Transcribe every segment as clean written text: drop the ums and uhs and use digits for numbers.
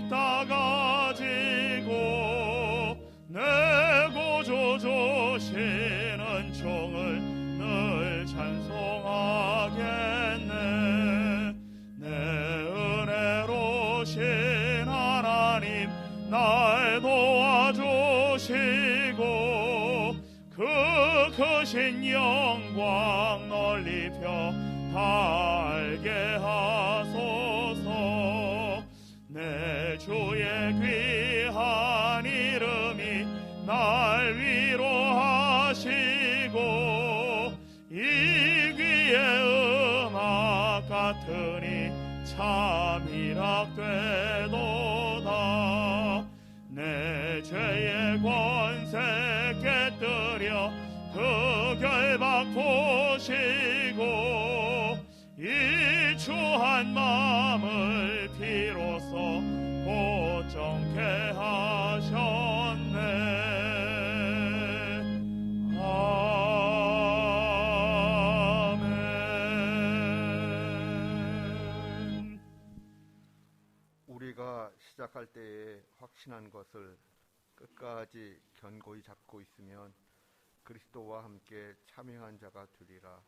다 가지고 내 구주 주시는 종을 늘 찬송하겠네. 내 은혜로신 하나님 날 도와주시고 그 크신 영광 널리 펴 다 알게 하소서. 내 주의 귀한 이름이 날 위로하시고 이 귀의 음악 같으니 참 희락되도다. 내 죄의 권세 깨뜨려 그 결박 보시고 이 추한 마음을 비로소 고정케 하셨네. 아멘. 우리가 시작할 때에 확신한 것을 끝까지 견고히 잡고 있으면 그리스도와 함께 참여한 자가 되리라.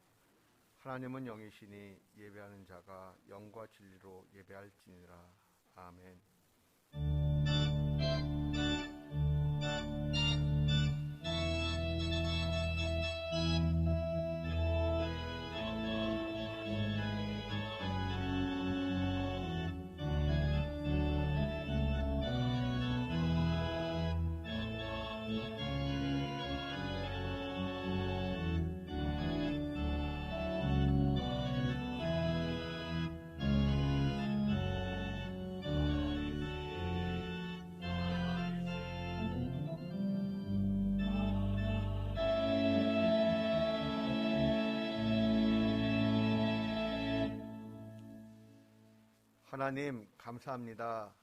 하나님은 영이시니 예배하는 자가 영과 진리로 예배할지니라. 아멘. 하나님 감사합니다.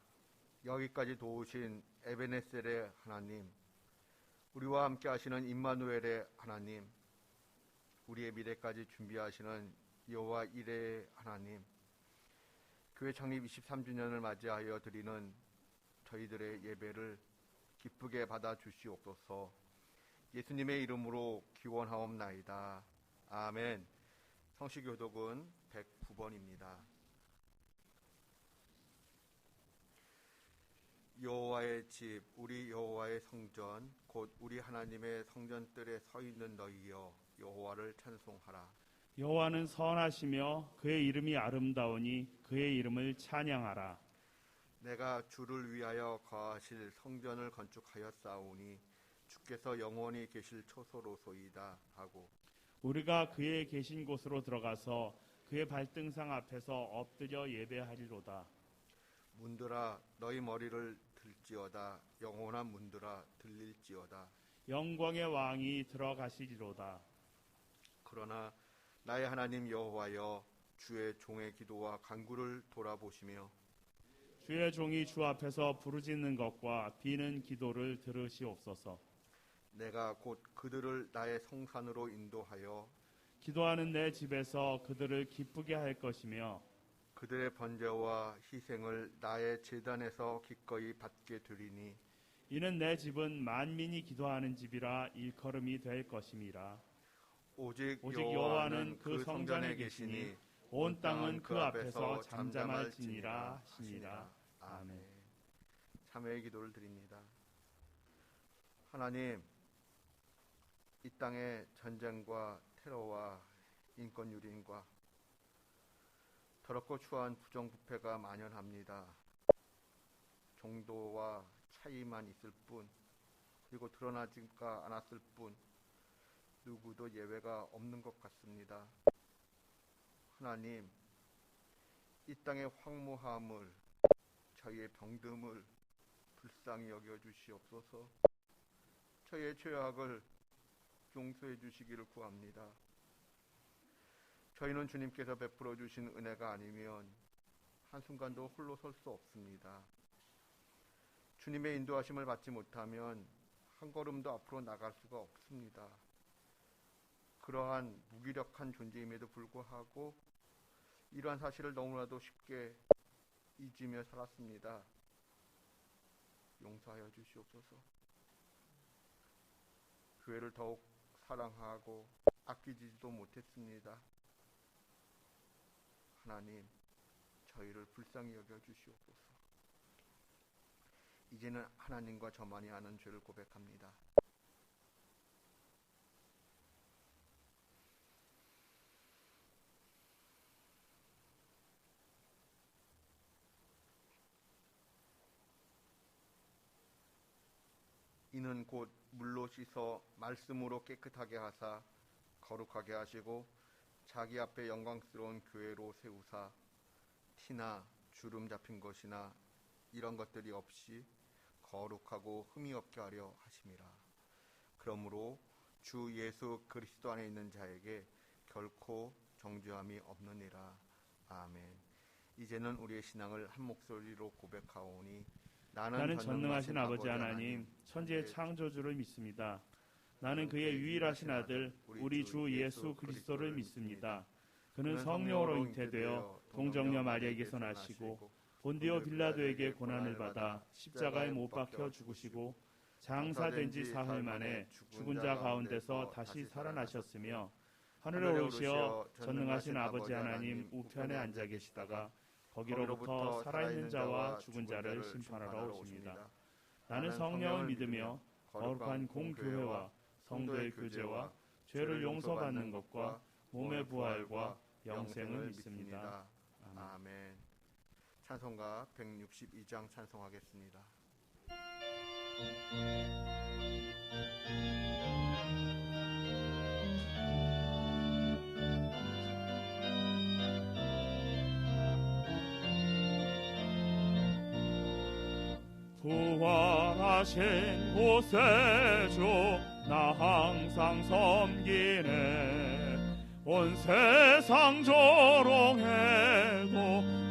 여기까지 도우신 에베네셀의 하나님, 우리와 함께 하시는 임마누엘의 하나님, 우리의 미래까지 준비하시는 여호와 이레의 하나님, 교회 창립 23주년을 맞이하여 드리는 저희들의 예배를 기쁘게 받아 주시옵소서. 예수님의 이름으로 기원하옵나이다. 아멘. 성시교독은 109번입니다. 여호와의 집, 우리 여호와의 성전, 곧 우리 하나님의 성전뜰에 서 있는 너희여, 여호와를 찬송하라. 여호와는 선하시며 그의 이름이 아름다우니 그의 이름을 찬양하라. 내가 주를 위하여 거하실 성전을 건축하였사오니 주께서 영원히 계실 초소로소이다 하고, 우리가 그의 계신 곳으로 들어가서 그의 발등상 앞에서 엎드려 예배하리로다. 문들아 너희 머리를 들지어다. 영원한 문들아 들릴지어다. 영광의 왕이 들어가시리로다. 그러나 나의 하나님 여호와여, 주의 종의 기도와 간구를 돌아보시며 주의 종이 주 앞에서 부르짖는 것과 비는 기도를 들으시옵소서. 내가 곧 그들을 나의 성산으로 인도하여 기도하는 내 집에서 그들을 기쁘게 할 것이며 그들의 번제와 희생을 나의 제단에서 기꺼이 받게 되리니 이는 내 집은 만민이 기도하는 집이라 일컬음이 될 것임이라. 오직 여호와는 그 성전에 계시니 온 땅은 그 앞에서 잠잠할지니라 하시니라. 아멘. 참회의 기도를 드립니다. 하나님, 이 땅의 전쟁과 테러와 인권유린과 더럽고 추한 부정부패가 만연합니다. 정도와 차이만 있을 뿐, 그리고 드러나지가 않았을 뿐, 누구도 예외가 없는 것 같습니다. 하나님, 이 땅의 황무함을, 저희의 병듦을 불쌍히 여겨주시옵소서. 저희의 죄악을 용서해 주시기를 구합니다. 저희는 주님께서 베풀어 주신 은혜가 아니면 한순간도 홀로 설 수 없습니다. 주님의 인도하심을 받지 못하면 한 걸음도 앞으로 나갈 수가 없습니다. 그러한 무기력한 존재임에도 불구하고 이러한 사실을 너무나도 쉽게 잊으며 살았습니다. 용서하여 주시옵소서. 교회를 더욱 사랑하고 아끼지도 못했습니다. 하나님, 저희를 불쌍히 여겨 주시옵소서. 이제는 하나님과 저만이 아는 죄를 고백합니다. 이는 곧 물로 씻어 말씀으로 깨끗하게 하사 거룩하게 하시고 자기 앞에 영광스러운 교회로 세우사 티나 주름 잡힌 것이나 이런 것들이 없이 거룩하고 흠이 없게 하려 하심이라. 그러므로 주 예수 그리스도 안에 있는 자에게 결코 정죄함이 없느니라. 아멘. 이제는 우리의 신앙을 한 목소리로 고백하오니 나는 전능하신 아버지 하나님, 천지의 창조주를 믿습니다. 나는 그의 유일하신 아들 우리 주 예수 그리스도를 믿습니다. 그는 성령으로 잉태되어 동정녀 마리아에게서 나시고 본디오 빌라도에게 고난을 받아 십자가에 못 박혀 죽으시고 장사된 지 사흘 만에 죽은 자 가운데서 다시 살아나셨으며 하늘에 오르시어 전능하신 아버지 하나님 우편에 앉아 계시다가 거기로부터 살아있는 자와 죽은 자를 심판하러 오십니다. 나는 성령을 믿으며 거룩한 공교회와 성도의 교제와 죄를 용서받는 것과 몸의 부활과 영생을 믿습니다. 아멘. 찬송가 162장 찬송하겠습니다. 부활하신 곳에 주 나 항상 섬기네. 온 세상 조롱해도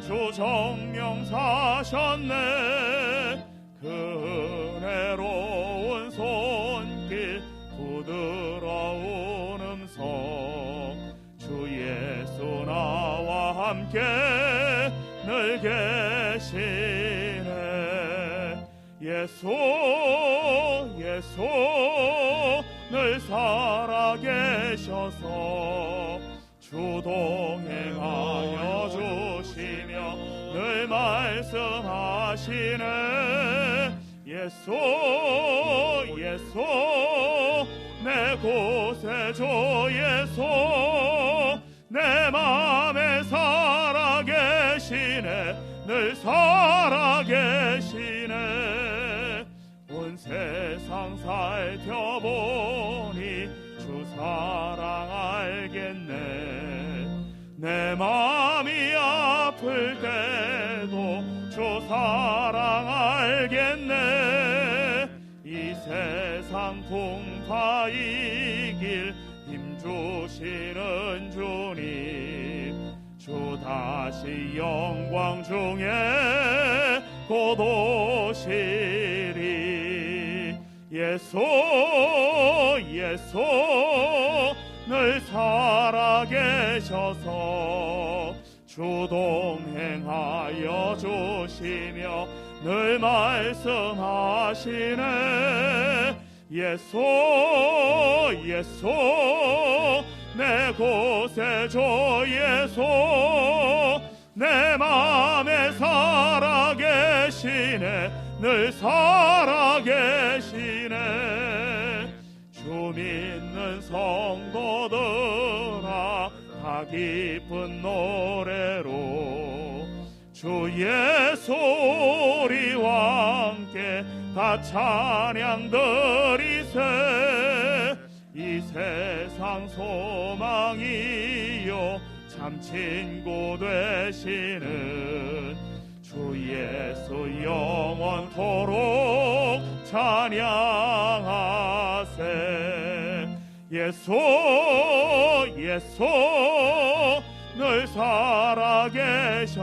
주 정령 사셨네. 그 은혜로운 손길 부드러운 음성 주 예수 나와 함께 늘 계시네. 예수 늘 살아계셔서 주 동행하여 주시며 늘 말씀하시네. 예수 내 곳에 주 예수 내 맘에 살아계시네. 늘 살아계시네. 온 세상 살펴보니 주 사랑 알겠네. 내 맘이 아플 때도 주 사랑 알겠네. 이 세상 풍파 이길 힘주시는 주님 주 다시 영광 중에 곧 오시리. 예수 늘 살아계셔서 주 동행하여 주시며 늘 말씀하시네. 예수 내 곳에 주 예수 내 맘에 살아계시네. 늘 살아계시네. 주 믿는 성도들아 다 기쁜 노래로 주 예수 우리와 함께 다 찬양 드리세. 이 세상 소망이요 참 친구 되시는 주 예수 영원토록 찬양하세. 예수 늘 살아계셔서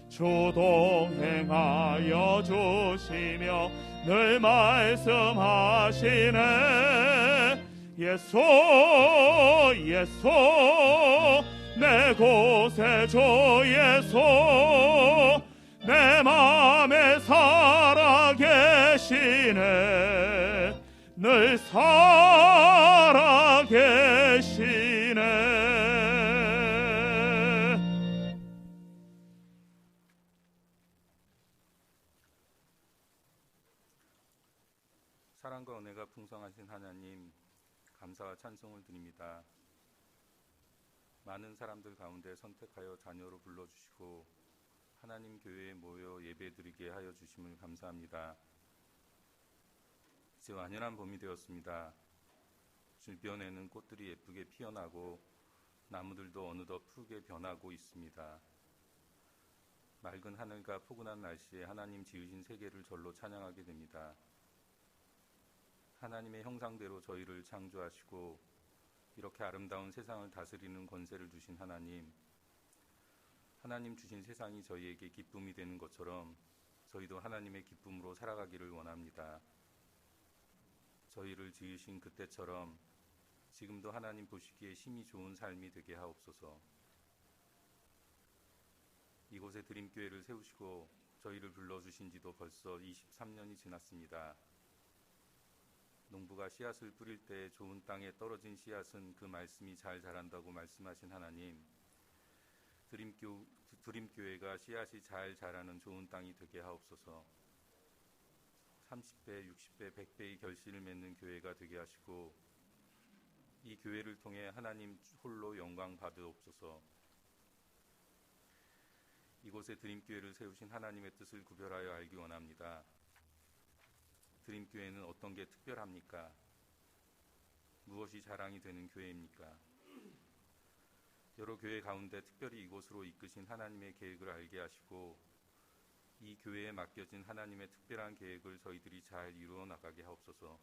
주 동행하여 주시며 늘 말씀하시네. 예수 내 곳에 주 예수 내 맘에 살아 늘 살아계시네. 사랑과 은혜가 풍성하신 하나님, 감사와 찬송을 드립니다. 많은 사람들 가운데 선택하여 자녀로 불러주시고 하나님 교회에 모여 예배드리게 하여 주심을 감사합니다. 이제 완연한 봄이 되었습니다. 주변에는 꽃들이 예쁘게 피어나고 나무들도 어느덧 푸르게 변하고 있습니다. 맑은 하늘과 포근한 날씨에 하나님 지으신 세계를 절로 찬양하게 됩니다. 하나님의 형상대로 저희를 창조하시고 이렇게 아름다운 세상을 다스리는 권세를 주신 하나님, 하나님 주신 세상이 저희에게 기쁨이 되는 것처럼 저희도 하나님의 기쁨으로 살아가기를 원합니다. 저희를 지으신 그때처럼 지금도 하나님 보시기에 심히 좋은 삶이 되게 하옵소서. 이곳에 드림교회를 세우시고 저희를 불러주신 지도 벌써 23년이 지났습니다. 농부가 씨앗을 뿌릴 때 좋은 땅에 떨어진 씨앗은 그 말씀이 잘 자란다고 말씀하신 하나님, 드림교회가 씨앗이 잘 자라는 좋은 땅이 되게 하옵소서. 30배, 60배, 100배의 결실을 맺는 교회가 되게 하시고 이 교회를 통해 하나님 홀로 영광 받으옵소서. 이곳에 드림교회를 세우신 하나님의 뜻을 구별하여 알기 원합니다. 드림교회는 어떤 게 특별합니까? 무엇이 자랑이 되는 교회입니까? 여러 교회 가운데 특별히 이곳으로 이끄신 하나님의 계획을 알게 하시고 이 교회에 맡겨진 하나님의 특별한 계획을 저희들이 잘 이루어 나가게 하옵소서.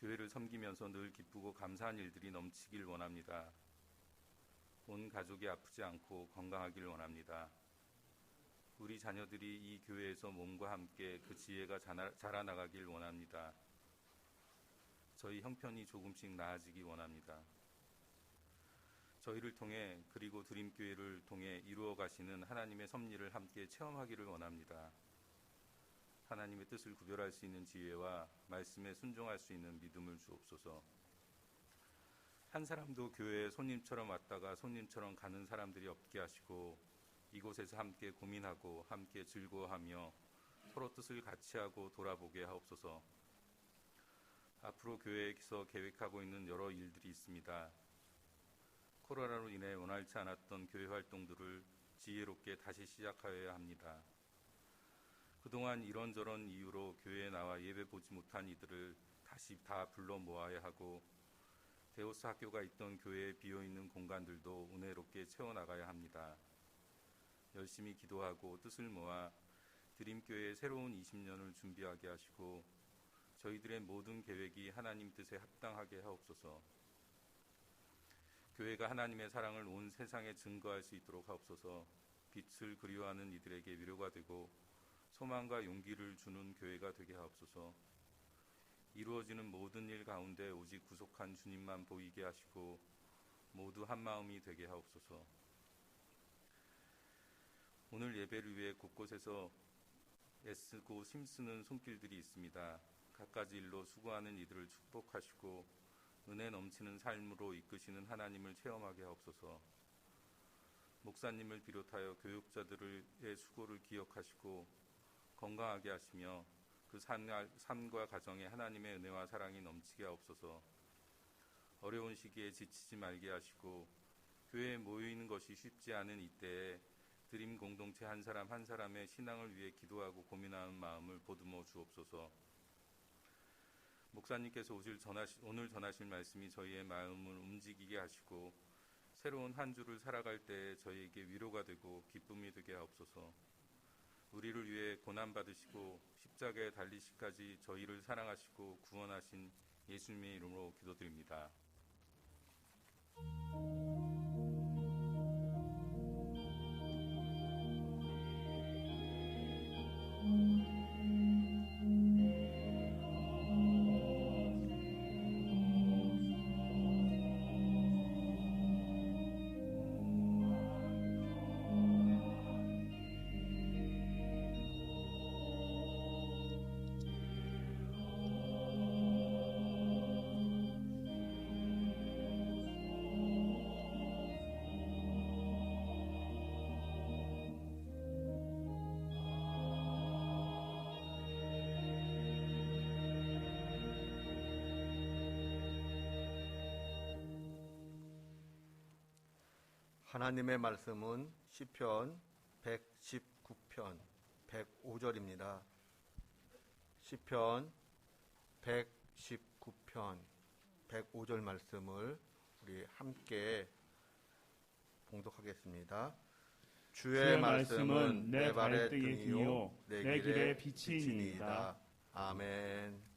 교회를 섬기면서 늘 기쁘고 감사한 일들이 넘치길 원합니다. 온 가족이 아프지 않고 건강하길 원합니다. 우리 자녀들이 이 교회에서 몸과 함께 그 지혜가 자라나가길 원합니다. 저희 형편이 조금씩 나아지기 원합니다. 저희를 통해 그리고 드림교회를 통해 이루어 가시는 하나님의 섭리를 함께 체험하기를 원합니다. 하나님의 뜻을 구별할 수 있는 지혜와 말씀에 순종할 수 있는 믿음을 주옵소서. 한 사람도 교회에 손님처럼 왔다가 손님처럼 가는 사람들이 없게 하시고 이곳에서 함께 고민하고 함께 즐거워하며 서로 뜻을 같이 하고 돌아보게 하옵소서. 앞으로 교회에서 계획하고 있는 여러 일들이 있습니다. 코로나로 인해 원활치 않았던 교회 활동들을 지혜롭게 다시 시작하여야 합니다. 그동안 이런저런 이유로 교회에 나와 예배 보지 못한 이들을 다시 다 불러 모아야 하고 데오스 학교가 있던 교회에 비어있는 공간들도 은혜롭게 채워나가야 합니다. 열심히 기도하고 뜻을 모아 드림교회의 새로운 20년을 준비하게 하시고 저희들의 모든 계획이 하나님 뜻에 합당하게 하옵소서. 교회가 하나님의 사랑을 온 세상에 증거할 수 있도록 하옵소서. 빛을 그리워하는 이들에게 위로가 되고 소망과 용기를 주는 교회가 되게 하옵소서. 이루어지는 모든 일 가운데 오직 구속한 주님만 보이게 하시고 모두 한 마음이 되게 하옵소서. 오늘 예배를 위해 곳곳에서 애쓰고 힘쓰는 손길들이 있습니다. 갖가지 일로 수고하는 이들을 축복하시고 은혜 넘치는 삶으로 이끄시는 하나님을 체험하게 하옵소서. 목사님을 비롯하여 교육자들의 수고를 기억하시고 건강하게 하시며 그 삶과 가정에 하나님의 은혜와 사랑이 넘치게 하옵소서. 어려운 시기에 지치지 말게 하시고 교회에 모이는 것이 쉽지 않은 이때에 드림 공동체 한 사람 한 사람의 신앙을 위해 기도하고 고민하는 마음을 보듬어 주옵소서. 목사님께서 오늘 전하실 말씀이 저희의 마음을 움직이게 하시고 새로운 한 주를 살아갈 때 저희에게 위로가 되고 기쁨이 되게 하옵소서. 우리를 위해 고난받으시고 십자가에 달리시기까지 저희를 사랑하시고 구원하신 예수님의 이름으로 기도드립니다. 하나님의 말씀은 시편 119편 105절입니다. 시편 119편 105절 말씀을 우리 함께 봉독하겠습니다. 주의 말씀은 내 발의 등이요 내 길의 빛이니이다. 아멘.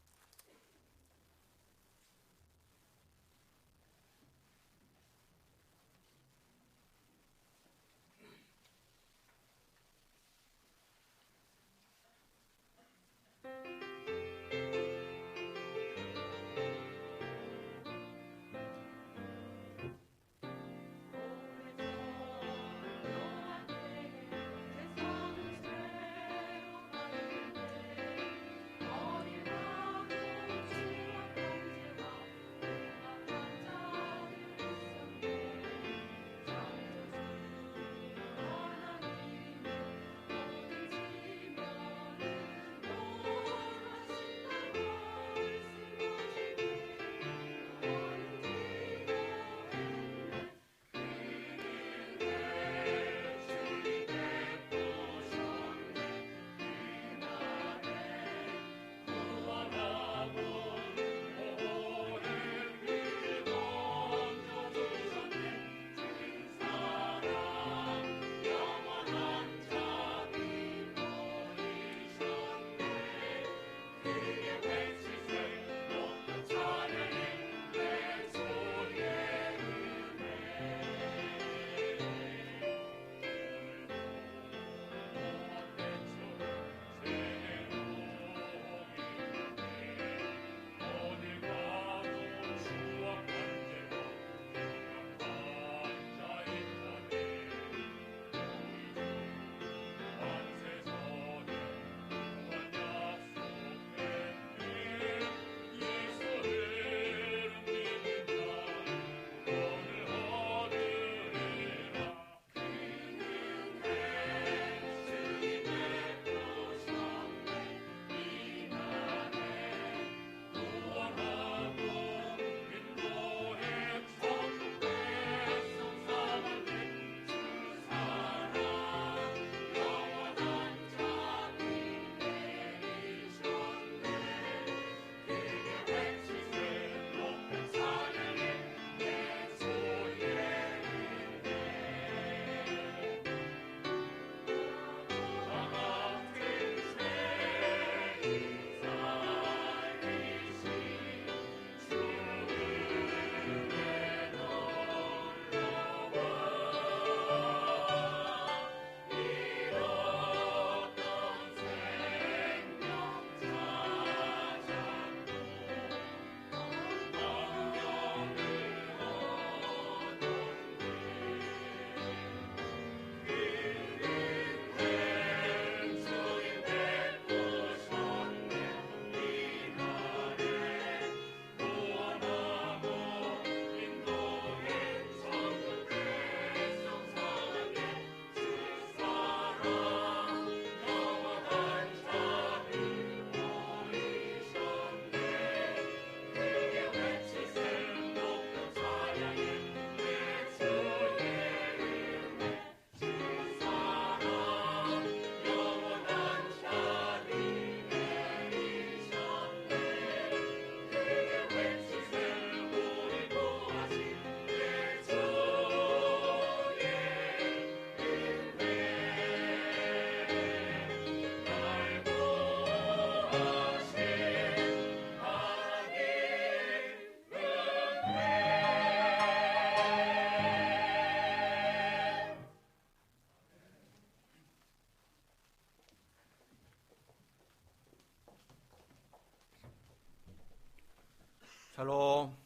샬롬.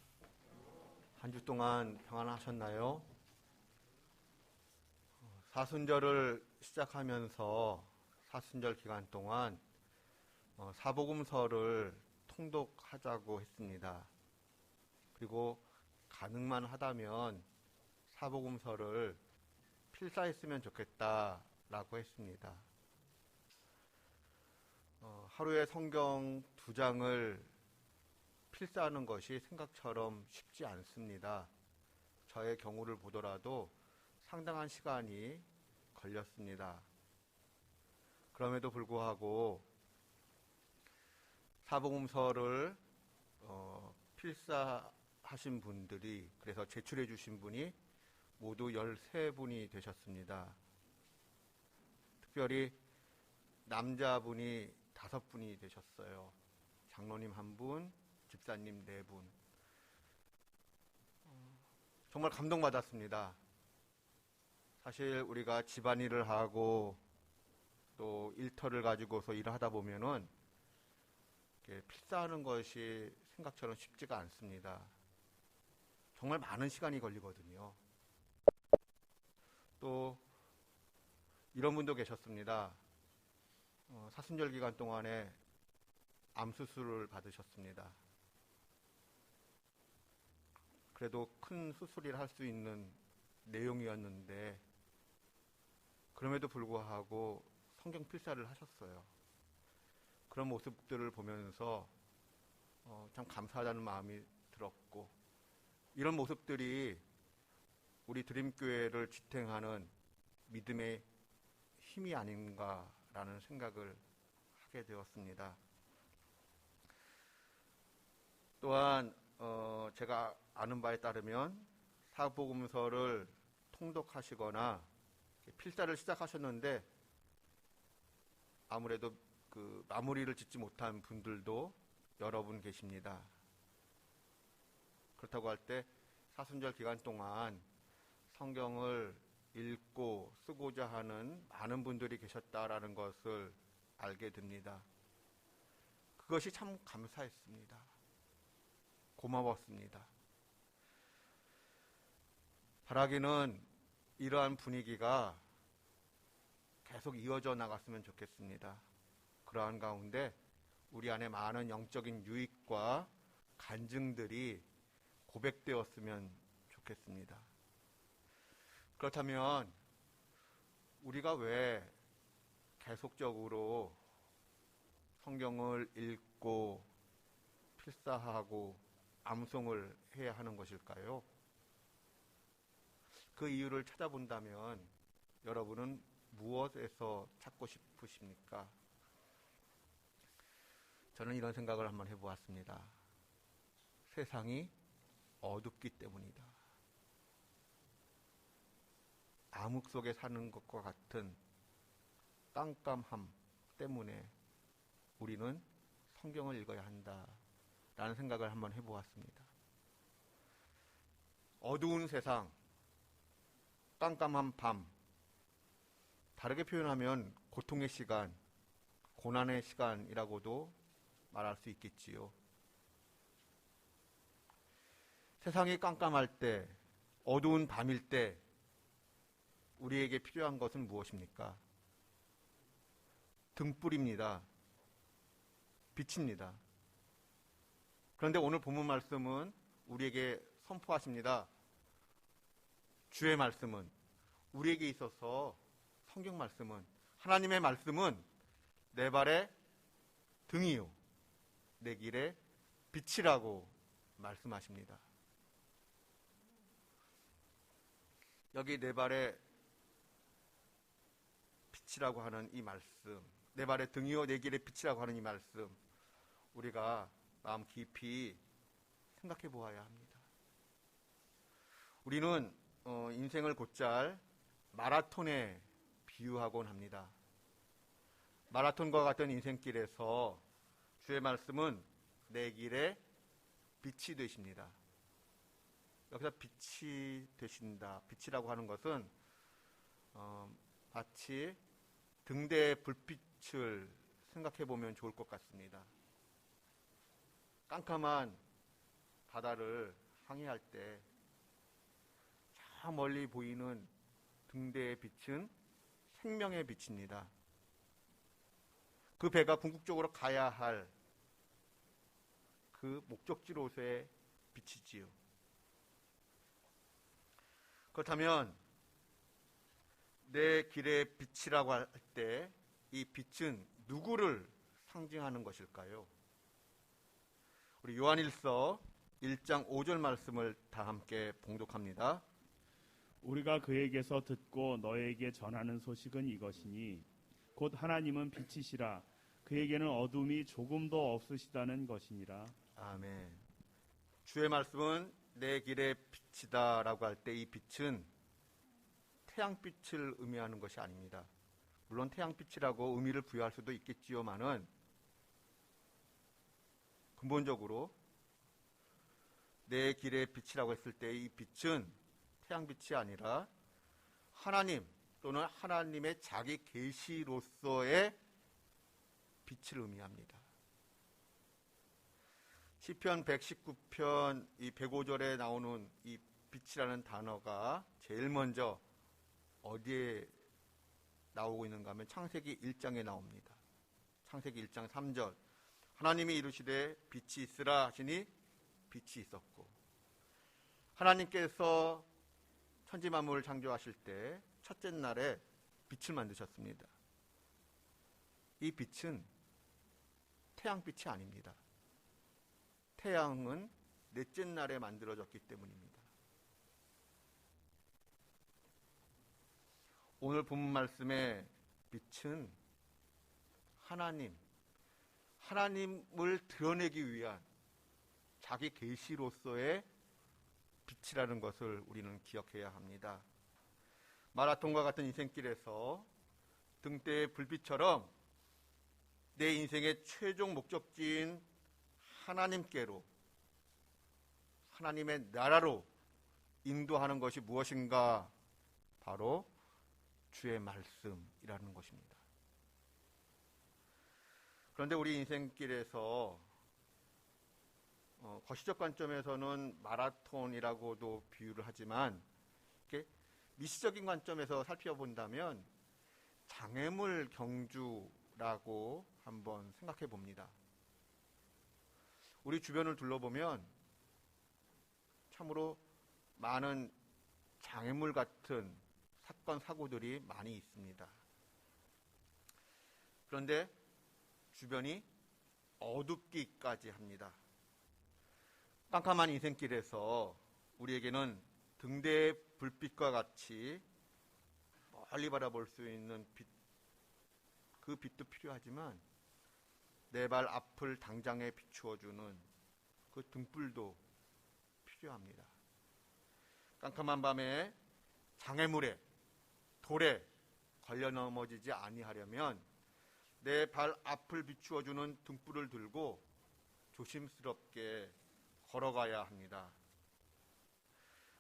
한 주 동안 평안하셨나요? 사순절을 시작하면서 사순절 기간 동안 사복음서를 통독하자고 했습니다. 그리고 가능만 하다면 사복음서를 필사했으면 좋겠다라고 했습니다. 하루에 성경 2장을 필사하는 것이 생각처럼 쉽지 않습니다. 저의 경우를 보더라도 상당한 시간이 걸렸습니다. 그럼에도 불구하고 사복음서를 필사하신 분들이, 그래서 제출해 주신 분이 모두 13분이 되셨습니다. 특별히 남자분이 5분이 되셨어요. 장로님 1분, 집사님 4분. 정말 감동받았습니다. 사실 우리가 집안일을 하고 또 일터를 가지고서 일을 하다 보면은 필사하는 것이 생각처럼 쉽지가 않습니다. 정말 많은 시간이 걸리거든요. 또 이런 분도 계셨습니다. 사순절 기간 동안에 암 수술을 받으셨습니다. 그래도 큰 수술이라 할 수 있는 내용이었는데 그럼에도 불구하고 성경 필사를 하셨어요. 그런 모습들을 보면서 참 감사하다는 마음이 들었고, 이런 모습들이 우리 드림교회를 지탱하는 믿음의 힘이 아닌가라는 생각을 하게 되었습니다. 또한 제가 아는 바에 따르면 사복음서를 통독하시거나 필사를 시작하셨는데 아무래도 그 마무리를 짓지 못한 분들도 여러분 계십니다. 그렇다고 할 때 사순절 기간 동안 성경을 읽고 쓰고자 하는 많은 분들이 계셨다라는 것을 알게 됩니다. 그것이 참 감사했습니다. 고마웠습니다. 바라기는 이러한 분위기가 계속 이어져 나갔으면 좋겠습니다. 그러한 가운데 우리 안에 많은 영적인 유익과 간증들이 고백되었으면 좋겠습니다. 그렇다면 우리가 왜 계속적으로 성경을 읽고 필사하고 암송을 해야 하는 것일까요? 그 이유를 찾아본다면 여러분은 무엇에서 찾고 싶으십니까? 저는 이런 생각을 한번 해보았습니다. 세상이 어둡기 때문이다. 암흑 속에 사는 것과 같은 깜깜함 때문에 우리는 성경을 읽어야 한다라는 생각을 한번 해보았습니다. 어두운 세상, 깜깜한 밤, 다르게 표현하면 고통의 시간, 고난의 시간이라고도 말할 수 있겠지요. 세상이 깜깜할 때, 어두운 밤일 때 우리에게 필요한 것은 무엇입니까? 등불입니다. 빛입니다. 그런데 오늘 본문 말씀은 우리에게 선포하십니다. 주의 말씀은, 우리에게 있어서 성경 말씀은, 하나님의 말씀은 내 발의 등이요 내 길의 빛이라고 말씀하십니다. 여기 내 발의 빛이라고 하는 이 말씀, 내 발의 등이요 내 길의 빛이라고 하는 이 말씀, 우리가 마음 깊이 생각해 보아야 합니다. 우리는 인생을 곧잘 마라톤에 비유하곤 합니다. 마라톤과 같은 인생길에서 주의 말씀은 내 길의 빛이 되십니다. 여기서 빛이 되신다, 빛이라고 하는 것은 마치 등대의 불빛을 생각해 보면 좋을 것 같습니다. 깜깜한 바다를 항해할 때 저 멀리 보이는 등대의 빛은 생명의 빛입니다. 그 배가 궁극적으로 가야 할 그 목적지로서의 빛이지요. 그렇다면 내 길의 빛이라고 할 때 이 빛은 누구를 상징하는 것일까요? 우리 요한일서 1장 5절 말씀을 다 함께 봉독합니다. 우리가 그에게서 듣고 너에게 전하는 소식은 이것이니 곧 하나님은 빛이시라 그에게는 어둠이 조금도 없으시다는 것이니라. 아멘. 주의 말씀은 내 길의 빛이다라고 할 때 이 빛은 태양빛을 의미하는 것이 아닙니다. 물론 태양빛이라고 의미를 부여할 수도 있겠지요만은 근본적으로 내 길의 빛이라고 했을 때 이 빛은 태양빛이 아니라 하나님 또는 하나님의 자기 계시로서의 빛을 의미합니다. 시편 119편 이 105절에 나오는 이 빛이라는 단어가 제일 먼저 어디에 나오고 있는가 하면 창세기 1장에 나옵니다. 창세기 1장 3절 하나님이 이르시되 빛이 있으라 하시니 빛이 있었고, 하나님께서 천지 만물을 창조하실 때 첫째 날에 빛을 만드셨습니다. 이 빛은 태양빛이 아닙니다. 태양은 넷째 날에 만들어졌기 때문입니다. 오늘 본문 말씀의 빛은 하나님을 드러내기 위한 자기 계시로서의 빛이라는 것을 우리는 기억해야 합니다. 마라톤과 같은 인생길에서 등대의 불빛처럼 내 인생의 최종 목적지인 하나님께로, 하나님의 나라로 인도하는 것이 무엇인가? 바로 주의 말씀이라는 것입니다. 그런데 우리 인생길에서 거시적 관점에서는 마라톤이라고도 비유를 하지만 이렇게 미시적인 관점에서 살펴본다면 장애물 경주라고 한번 생각해 봅니다. 우리 주변을 둘러보면 참으로 많은 장애물 같은 사건, 사고들이 많이 있습니다. 그런데 주변이 어둡기까지 합니다. 깜깜한 인생길에서 우리에게는 등대의 불빛과 같이 멀리 바라볼 수 있는 빛, 그 빛도 필요하지만 내 발 앞을 당장에 비추어주는 그 등불도 필요합니다. 깜깜한 밤에 장애물에, 돌에 걸려 넘어지지 아니하려면 내 발 앞을 비추어주는 등불을 들고 조심스럽게 걸어가야 합니다.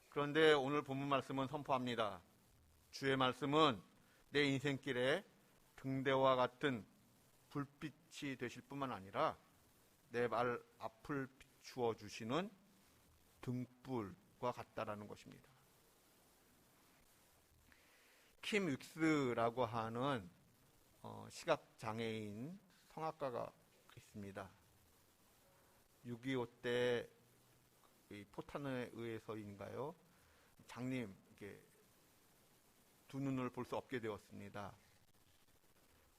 그런데 오늘 본문 말씀은 선포합니다. 주의 말씀은 내 인생길에 등대와 같은 불빛이 되실 뿐만 아니라 내 발 앞을 비추어 주시는 등불과 같다라는 것입니다. 킴 윅스라고 하는 시각장애인 성악가가 있습니다. 6.25 때 포탄에 의해서인가요? 장님, 이렇게 두 눈을 볼 수 없게 되었습니다.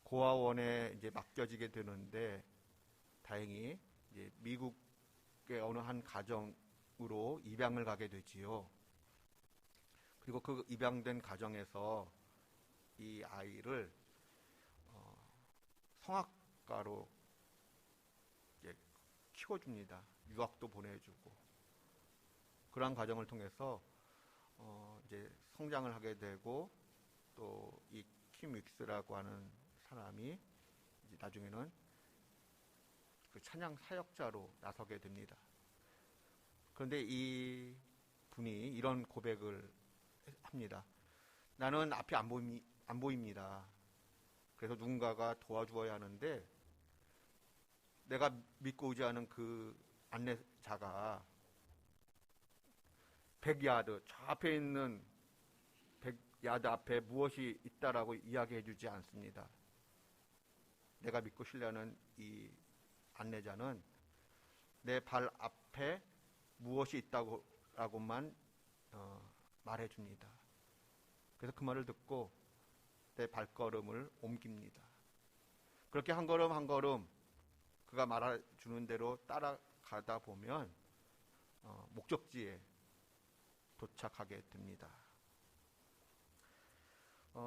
고아원에 이제 맡겨지게 되는데 다행히 이제 미국의 어느 한 가정으로 입양을 가게 되지요. 그리고 그 입양된 가정에서 이 아이를 성악가로 키워줍니다. 유학도 보내주고 그러한 과정을 통해서 이제 성장을 하게 되고 또 이 킴 윅스라고 하는 사람이 이제 나중에는 그 찬양 사역자로 나서게 됩니다. 그런데 이 분이 이런 고백을 합니다. 나는 앞이 안 보입니다. 그래서 누군가가 도와주어야 하는데 내가 믿고 의지하는 그 안내자가 100야드, 저 앞에 있는 100야드 앞에 무엇이 있다라고 이야기해 주지 않습니다. 내가 믿고 신뢰하는 이 안내자는 내 발 앞에 무엇이 있다고만 말해 줍니다. 그래서 그 말을 듣고 내 발걸음을 옮깁니다. 그렇게 한 걸음 한 걸음 그가 말해주는 대로 따라가다 보면 목적지에 도착하게 됩니다.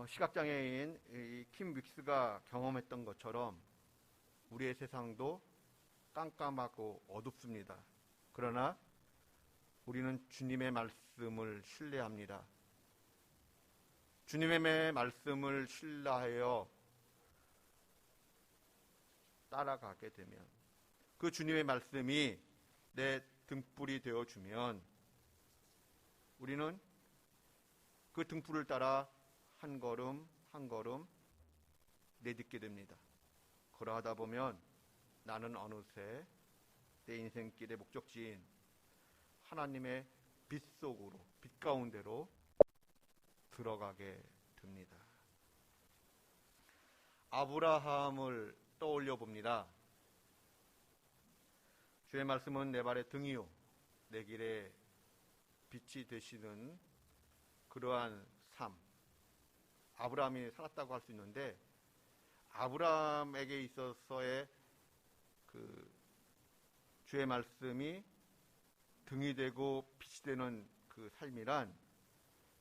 시각장애인 킴 윅스가 경험했던 것처럼 우리의 세상도 깜깜하고 어둡습니다. 그러나 우리는 주님의 말씀을 신뢰합니다. 주님의 말씀을 신뢰하여 따라가게 되면, 그 주님의 말씀이 내 등불이 되어주면 우리는 그 등불을 따라 한 걸음 한 걸음 내딛게 됩니다. 걸어가다 보면 나는 어느새 내 인생길의 목적지인 하나님의 빛 속으로, 빛 가운데로 들어가게 됩니다. 아브라함을 떠올려 봅니다. 주의 말씀은 내 발의 등이요 내 길에 빛이 되시는 그러한 삶, 아브라함이 살았다고 할 수 있는데, 아브라함에게 있어서의 그 주의 말씀이 등이 되고 빛이 되는 그 삶이란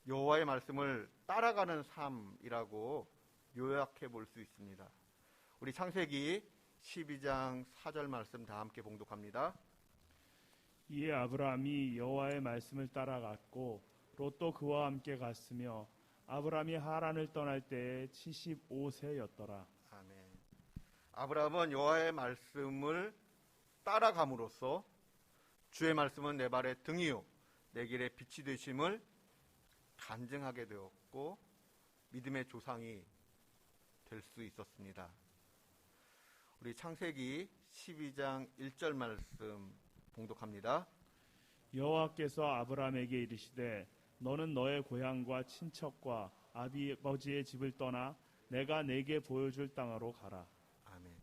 여호와의 말씀을 따라가는 삶이라고 요약해 볼 수 있습니다. 우리 창세기 12장 4절 말씀 다 함께 봉독합니다. 이에 아브라함이 여호와의 말씀을 따라갔고 롯도 그와 함께 갔으며 아브라함이 하란을 떠날 때에 75세였더라. 아멘. 아브라함은 여호와의 말씀을 따라감으로써 주의 말씀은 내 발의 등이요 내 길의 빛이 되심을 간증하게 되었고 믿음의 조상이 될 수 있었습니다. 우리 창세기 12장 1절 말씀 봉독합니다. 여호와께서 아브라함에게 이르시되 너는 너의 고향과 친척과 아버지의 집을 떠나 내가 내게 보여줄 땅으로 가라. 아멘.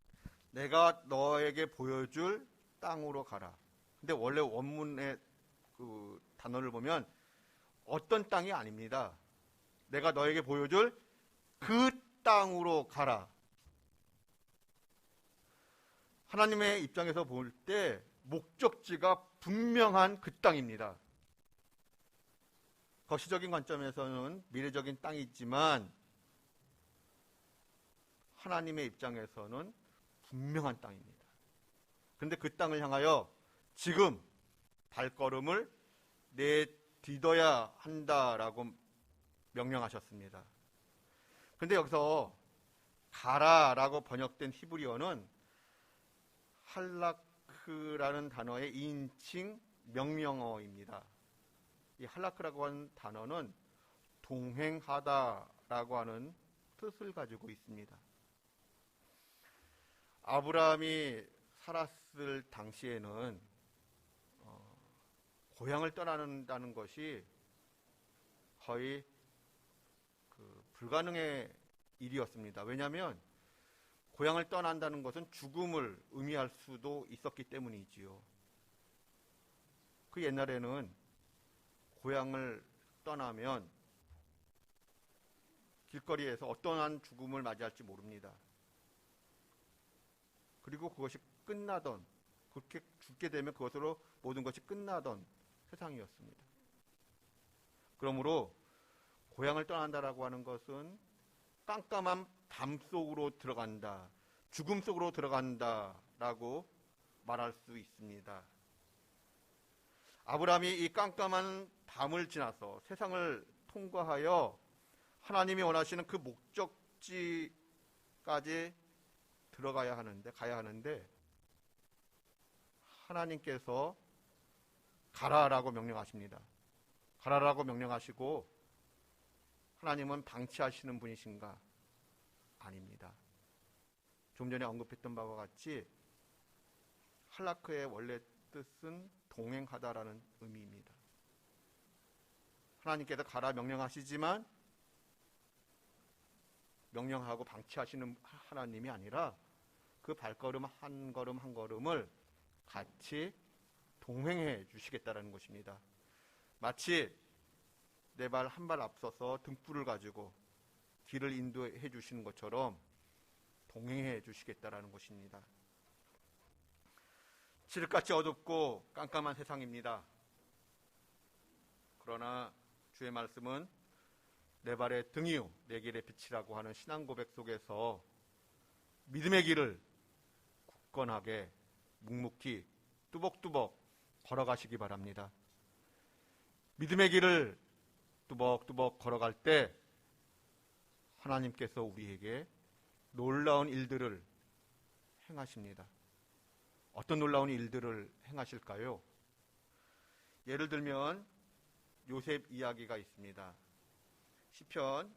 내가 너에게 보여줄 땅으로 가라. 근데 원래 원문의 그 단어를 보면 어떤 땅이 아닙니다. 내가 너에게 보여줄 그 땅으로 가라. 하나님의 입장에서 볼 때 목적지가 분명한 그 땅입니다. 거시적인 관점에서는 미래적인 땅이지만 하나님의 입장에서는 분명한 땅입니다. 그런데 그 땅을 향하여 지금 발걸음을 내딛어야 한다라고 명령하셨습니다. 그런데 여기서 가라라고 번역된 히브리어는 할라크라는 단어의 2인칭 명령어입니다. 이 할라크라고 하는 단어는 동행하다라고 하는 뜻을 가지고 있습니다. 아브라함이 살았을 당시에는 고향을 떠난다는 것이 거의 불가능의 일이었습니다. 왜냐하면 고향을 떠난다는 것은 죽음을 의미할 수도 있었기 때문이지요. 그 옛날에는 고향을 떠나면 길거리에서 어떠한 죽음을 맞이할지 모릅니다. 그리고 그것이 끝나던, 그렇게 죽게 되면 그것으로 모든 것이 끝나던 세상이었습니다. 그러므로 고향을 떠난다라고 하는 것은 깜깜한 밤 속으로 들어간다, 죽음 속으로 들어간다라고 말할 수 있습니다. 아브라함이 이 깜깜한 밤을 지나서 세상을 통과하여 하나님이 원하시는 그 목적지까지 가야 하는데 하나님께서 가라라고 명령하십니다. 가라라고 명령하시고 하나님은 방치하시는 분이신가? 아닙니다. 좀 전에 언급했던 바와 같이 할라크의 원래 뜻은 동행하다라는 의미입니다. 하나님께서 가라 명령하시지만 명령하고 방치하시는 하나님이 아니라 그 발걸음 한 걸음 한 걸음을 같이 동행해 주시겠다라는 것입니다. 마치 내 발 한 발 앞서서 등불을 가지고 길을 인도해 주시는 것처럼 동행해 주시겠다라는 것입니다. 칠흑같이 어둡고 깜깜한 세상입니다. 그러나 주의 말씀은 내 발의 등이요 내 길의 빛이라고 하는 신앙 고백 속에서 믿음의 길을 굳건하게 묵묵히 뚜벅뚜벅 걸어가시기 바랍니다. 믿음의 길을 뚜벅뚜벅 걸어갈 때 하나님께서 우리에게 놀라운 일들을 행하십니다. 어떤 놀라운 일들을 행하실까요? 예를 들면 요셉 이야기가 있습니다. 시편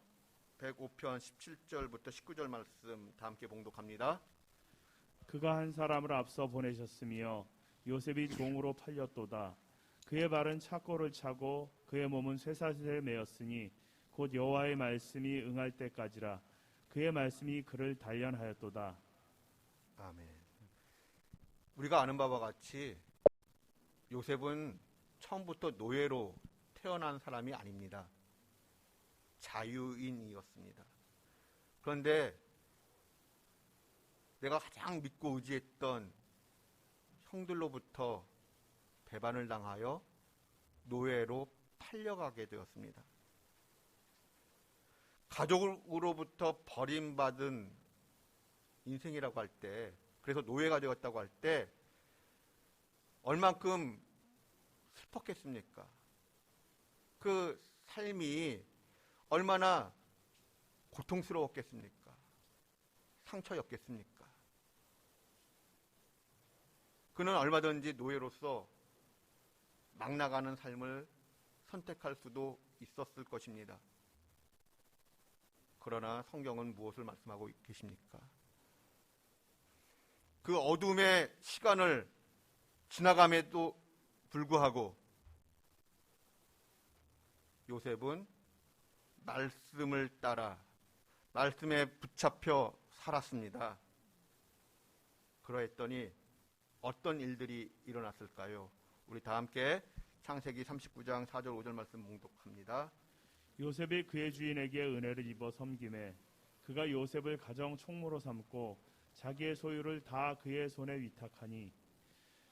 105편 17절부터 19절 말씀 다 함께 봉독합니다. 그가 한 사람을 앞서 보내셨으며 요셉이 종으로 팔렸도다. 그의 발은 착고를 차고 그의 몸은 쇠사슬에 매였으니 곧 여호와의 말씀이 응할 때까지라. 그의 말씀이 그를 단련하였도다. 아멘. 우리가 아는 바와 같이 요셉은 처음부터 노예로 태어난 사람이 아닙니다. 자유인이었습니다. 그런데 내가 가장 믿고 의지했던 형들로부터 배반을 당하여 노예로 팔려가게 되었습니다. 가족으로부터 버림받은 인생이라고 할 때, 그래서 노예가 되었다고 할 때 얼만큼 슬펐겠습니까? 그 삶이 얼마나 고통스러웠겠습니까? 상처였겠습니까? 그는 얼마든지 노예로서 막 나가는 삶을 선택할 수도 있었을 것입니다. 그러나 성경은 무엇을 말씀하고 계십니까? 그 어둠의 시간을 지나감에도 불구하고 요셉은 말씀을 따라 말씀에 붙잡혀 살았습니다. 그러했더니 어떤 일들이 일어났을까요? 우리 다 함께 창세기 39장 4절 5절 말씀 봉독합니다. 요셉이 그의 주인에게 은혜를 입어 섬김에 그가 요셉을 가정 총무로 삼고 자기의 소유를 다 그의 손에 위탁하니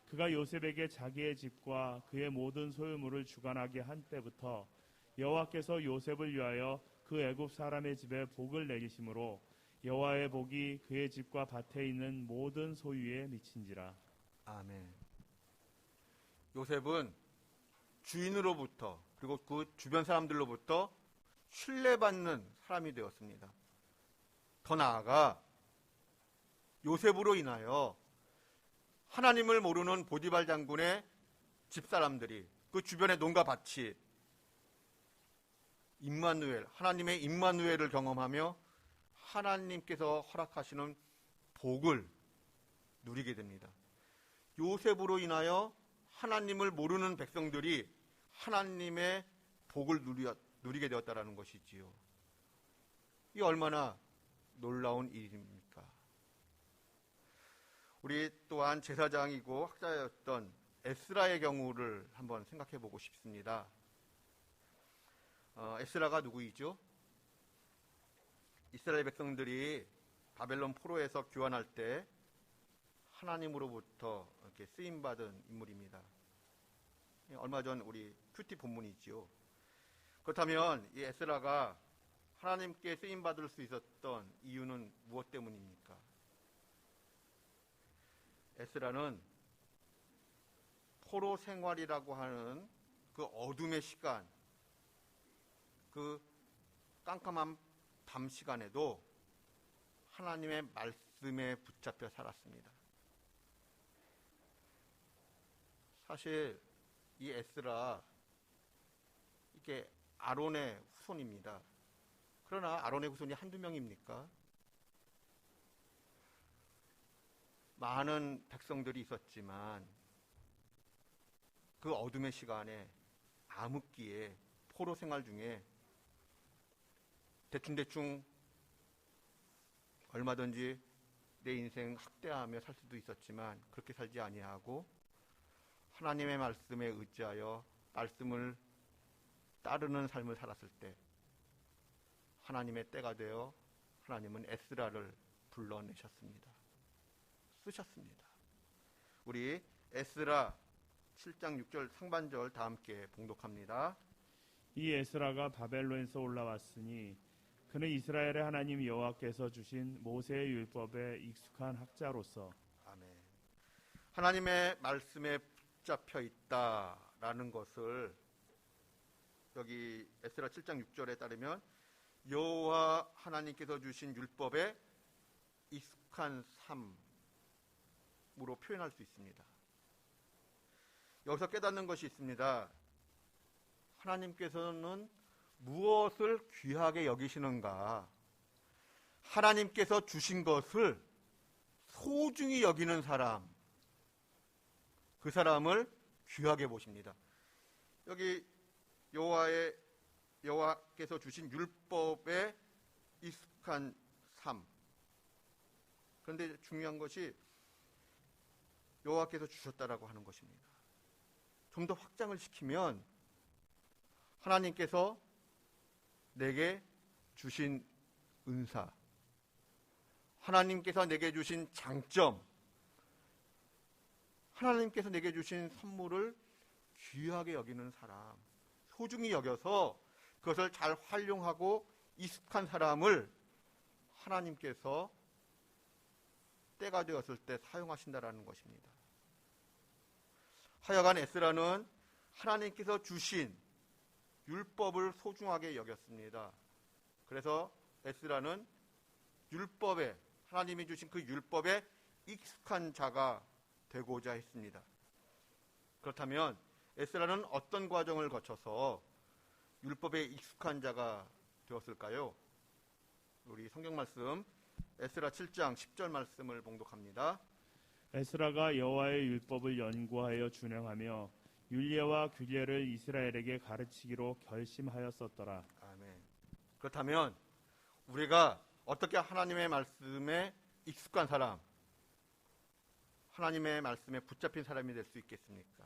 그가 요셉에게 자기의 집과 그의 모든 소유물을 주관하게 한 때부터 여호와께서 요셉을 위하여 그 애굽 사람의 집에 복을 내리심으로 여호와의 복이 그의 집과 밭에 있는 모든 소유에 미친지라. 아멘. 요셉은 주인으로부터 그리고 그 주변 사람들로부터 신뢰받는 사람이 되었습니다. 더 나아가 요셉으로 인하여 하나님을 모르는 보디발 장군의 집사람들이 그 주변의 농가 밭이 임마누엘, 하나님의 임마누엘을 경험하며 하나님께서 허락하시는 복을 누리게 됩니다. 요셉으로 인하여 하나님을 모르는 백성들이 하나님의 복을 누리게 되었다는 것이지요. 이 얼마나 놀라운 일입니까? 우리 또한 제사장이고 학자였던 에스라의 경우를 한번 생각해 보고 싶습니다. 에스라가 누구이죠? 이스라엘 백성들이 바벨론 포로에서 교환할 때 하나님으로부터 이렇게 쓰임받은 인물입니다. 얼마 전 우리 큐티 본문이지요. 그렇다면 이 에스라가 하나님께 쓰임받을 수 있었던 이유는 무엇 때문입니까? 에스라는 포로 생활이라고 하는 그 어둠의 시간, 그 깜깜한 밤 시간에도 하나님의 말씀에 붙잡혀 살았습니다. 사실 이 에스라 이게 아론의 후손입니다. 그러나 아론의 후손이 한두 명입니까? 많은 백성들이 있었지만 그 어둠의 시간에 암흑기에 포로 생활 중에 대충 얼마든지 내 인생 학대하며 살 수도 있었지만 그렇게 살지 아니하고 하나님의 말씀에 의지하여 말씀을 따르는 삶을 살았을 때 하나님의 때가 되어 하나님은 에스라를 불러내셨습니다. 쓰셨습니다. 우리 에스라 7장 6절 상반절 다 함께 봉독합니다. 이 에스라가 바벨론에서 올라왔으니 그는 이스라엘의 하나님 여호와께서 주신 모세의 율법에 익숙한 학자로서 아멘. 하나님의 말씀에 붙잡혀 있다라는 것을 여기 에스라 7장 6절에 따르면 여호와 하나님께서 주신 율법에 익숙한 삶으로 표현할 수 있습니다. 여기서 깨닫는 것이 있습니다. 하나님께서는 무엇을 귀하게 여기시는가? 하나님께서 주신 것을 소중히 여기는 사람, 그 사람을 귀하게 보십니다. 여기 여호와께서 주신 율법에 익숙한 삶. 그런데 중요한 것이 여호와께서 주셨다라고 하는 것입니다. 좀 더 확장을 시키면 하나님께서 내게 주신 은사, 하나님께서 내게 주신 장점, 하나님께서 내게 주신 선물을 귀하게 여기는 사람, 소중히 여겨서 그것을 잘 활용하고 익숙한 사람을 하나님께서 때가 되었을 때 사용하신다라는 것입니다. 하여간 에스라는 하나님께서 주신 율법을 소중하게 여겼습니다. 그래서 에스라는 율법에, 하나님이 주신 그 율법에 익숙한 자가 되고자 했습니다. 그렇다면 에스라는 어떤 과정을 거쳐서 율법에 익숙한 자가 되었을까요? 우리 성경 말씀 에스라 7장 10절 말씀을 봉독합니다. 에스라가 여호와의 율법을 연구하여 준행하며 율례와 규례를 이스라엘에게 가르치기로 결심하였었더라. 아멘. 그렇다면 우리가 어떻게 하나님의 말씀에 익숙한 사람, 하나님의 말씀에 붙잡힌 사람이 될 수 있겠습니까?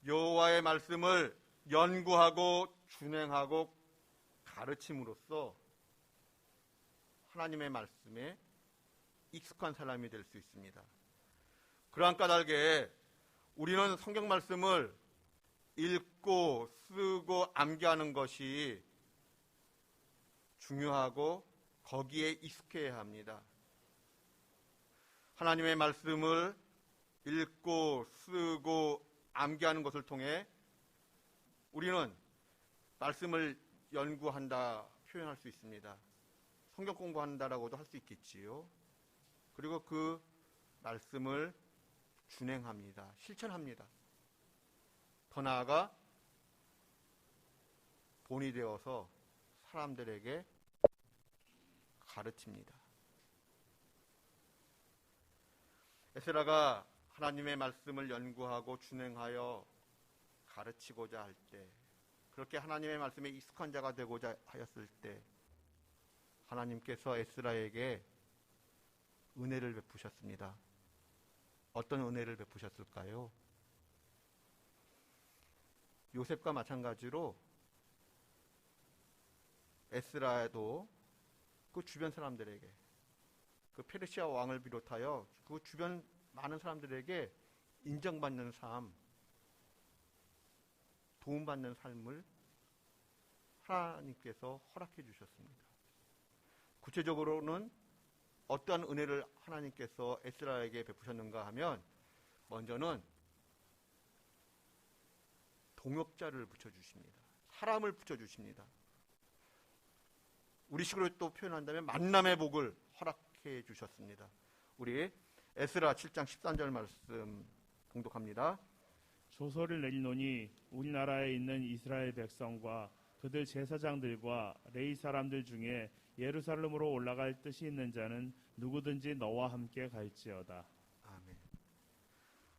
여호와의 말씀을 연구하고 준행하고 가르침으로써 하나님의 말씀에 익숙한 사람이 될 수 있습니다. 그러한 까닭에 우리는 성경 말씀을 읽고 쓰고 암기하는 것이 중요하고 거기에 익숙해야 합니다. 하나님의 말씀을 읽고 쓰고 암기하는 것을 통해 우리는 말씀을 연구한다 표현할 수 있습니다. 성경 공부한다라고도 할 수 있겠지요. 그리고 그 말씀을 준행합니다. 실천합니다. 더 나아가 본이 되어서 사람들에게 가르칩니다. 에스라가 하나님의 말씀을 연구하고 준행하여 가르치고자 할 때, 그렇게 하나님의 말씀에 익숙한 자가 되고자 하였을 때 하나님께서 에스라에게 은혜를 베푸셨습니다. 어떤 은혜를 베푸셨을까요? 요셉과 마찬가지로 에스라도 그 주변 사람들에게, 그 페르시아 왕을 비롯하여 그 주변 많은 사람들에게 인정받는 삶, 도움받는 삶을 하나님께서 허락해 주셨습니다. 구체적으로는 어떠한 은혜를 하나님께서 에스라에게 베푸셨는가 하면, 먼저는 동역자를 붙여주십니다. 사람을 붙여주십니다. 우리식으로 또 표현한다면 만남의 복을 허락해 주셨습니다. 우리 에스라 7장 13절 말씀 봉독합니다. 조서를 내리노니 우리나라에 있는 이스라엘 백성과 그들 제사장들과 레위 사람들 중에 예루살렘으로 올라갈 뜻이 있는 자는 누구든지 너와 함께 갈지어다. 아멘.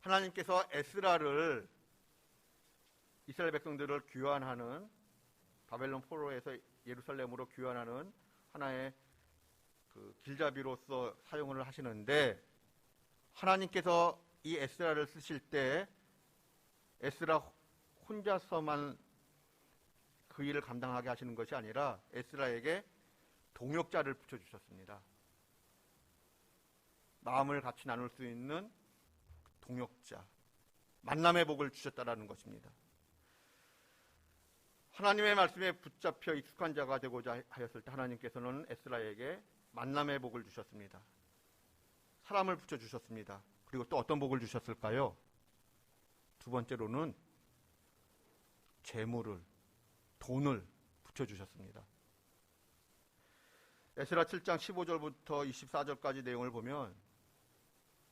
하나님께서 에스라를, 이스라엘 백성들을 귀환하는, 바벨론 포로에서 예루살렘으로 귀환하는 하나의 그 길잡이로서 사용을 하시는데, 하나님께서 이 에스라를 쓰실 때 에스라 혼자서만 그 일을 감당하게 하시는 것이 아니라 에스라에게 동역자를 붙여주셨습니다. 마음을 같이 나눌 수 있는 동역자, 만남의 복을 주셨다라는 것입니다. 하나님의 말씀에 붙잡혀 익숙한 자가 되고자 하였을 때 하나님께서는 에스라에게 만남의 복을 주셨습니다. 사람을 붙여주셨습니다. 그리고 또 어떤 복을 주셨을까요? 두 번째로는 재물을, 돈을 붙여주셨습니다. 에스라 7장 15절부터 24절까지 내용을 보면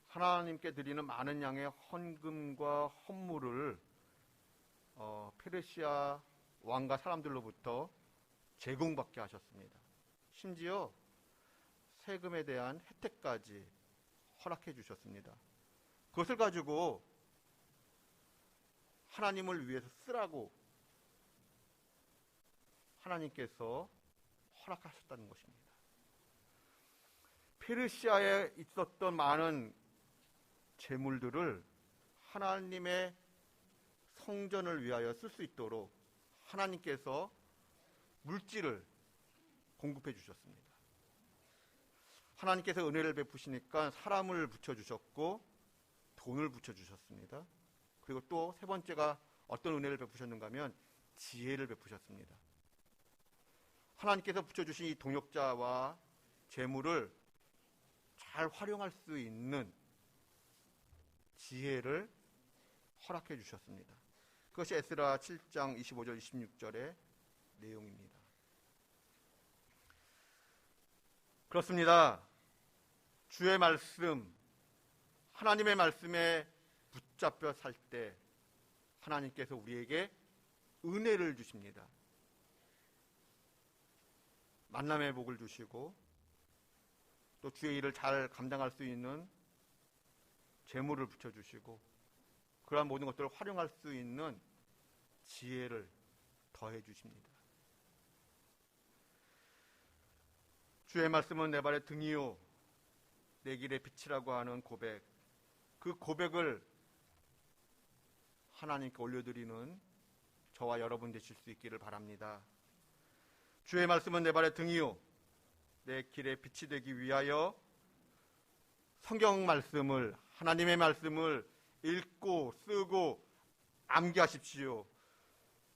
하나님께 드리는 많은 양의 헌금과 헌물을 페르시아 왕과 사람들로부터 제공받게 하셨습니다. 심지어 세금에 대한 혜택까지 허락해 주셨습니다. 그것을 가지고 하나님을 위해서 쓰라고 하나님께서 허락하셨다는 것입니다. 페르시아에 있었던 많은 재물들을 하나님의 성전을 위하여 쓸 수 있도록 하나님께서 물질을 공급해 주셨습니다. 하나님께서 은혜를 베푸시니까 사람을 붙여주셨고 돈을 붙여주셨습니다. 그리고 또 세 번째가 어떤 은혜를 베푸셨는가 하면 지혜를 베푸셨습니다. 하나님께서 붙여주신 이 동역자와 재물을 잘 활용할 수 있는 지혜를 허락해 주셨습니다. 그것이 에스라 7장 25절 26절의 내용입니다. 그렇습니다. 주의 말씀, 하나님의 말씀에 붙잡혀 살 때 하나님께서 우리에게 은혜를 주십니다. 만남의 복을 주시고 또 주의 일을 잘 감당할 수 있는 재물을 붙여주시고 그러한 모든 것들을 활용할 수 있는 지혜를 더해 주십니다. 주의 말씀은 내 발의 등이요 내 길의 빛이라고 하는 고백, 그 고백을 하나님께 올려드리는 저와 여러분 되실 수 있기를 바랍니다. 주의 말씀은 내 발의 등이요 내 길의 빛이 되기 위하여 성경 말씀을, 하나님의 말씀을 읽고 쓰고 암기하십시오.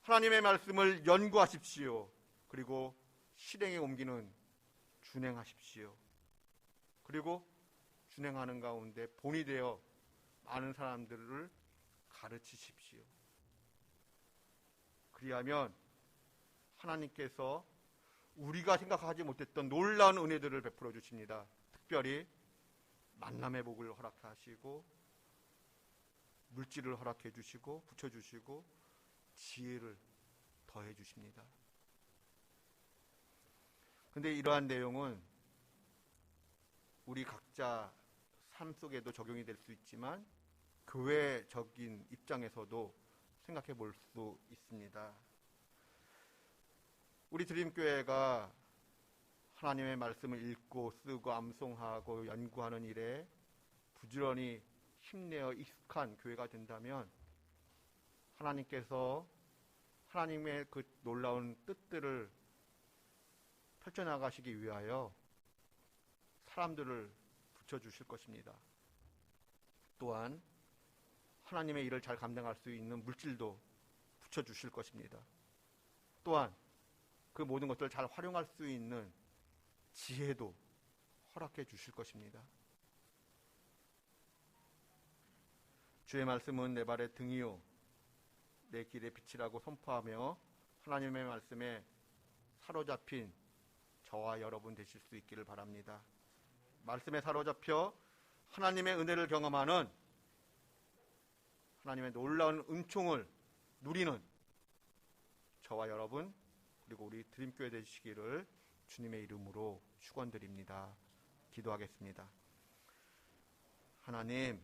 하나님의 말씀을 연구하십시오. 그리고 실행에 옮기는 준행하십시오. 그리고 준행하는 가운데 본이 되어 많은 사람들을 가르치십시오. 그리하면 하나님께서 우리가 생각하지 못했던 놀라운 은혜들을 베풀어 주십니다. 특별히 만남의 복을 허락하시고 물질을 허락해 주시고 붙여주시고 지혜를 더해 주십니다. 그런데 이러한 내용은 우리 각자 삶 속에도 적용이 될 수 있지만 교회적인 입장에서도 생각해 볼 수 있습니다. 우리 드림교회가 하나님의 말씀을 읽고 쓰고 암송하고 연구하는 일에 부지런히 힘내어 익숙한 교회가 된다면 하나님께서 하나님의 그 놀라운 뜻들을 펼쳐나가시기 위하여 사람들을 붙여주실 것입니다. 또한 하나님의 일을 잘 감당할 수 있는 물질도 붙여주실 것입니다. 또한 그 모든 것들을 잘 활용할 수 있는 지혜도 허락해 주실 것입니다. 주의 말씀은 내 발의 등이요 내 길의 빛이라고 선포하며 하나님의 말씀에 사로잡힌 저와 여러분 되실 수 있기를 바랍니다. 말씀에 사로잡혀 하나님의 은혜를 경험하는 하나님의 놀라운 은총을 누리는 저와 여러분 그리고 우리 드림교회 되시기를 주님의 이름으로 축원드립니다. 기도하겠습니다. 하나님,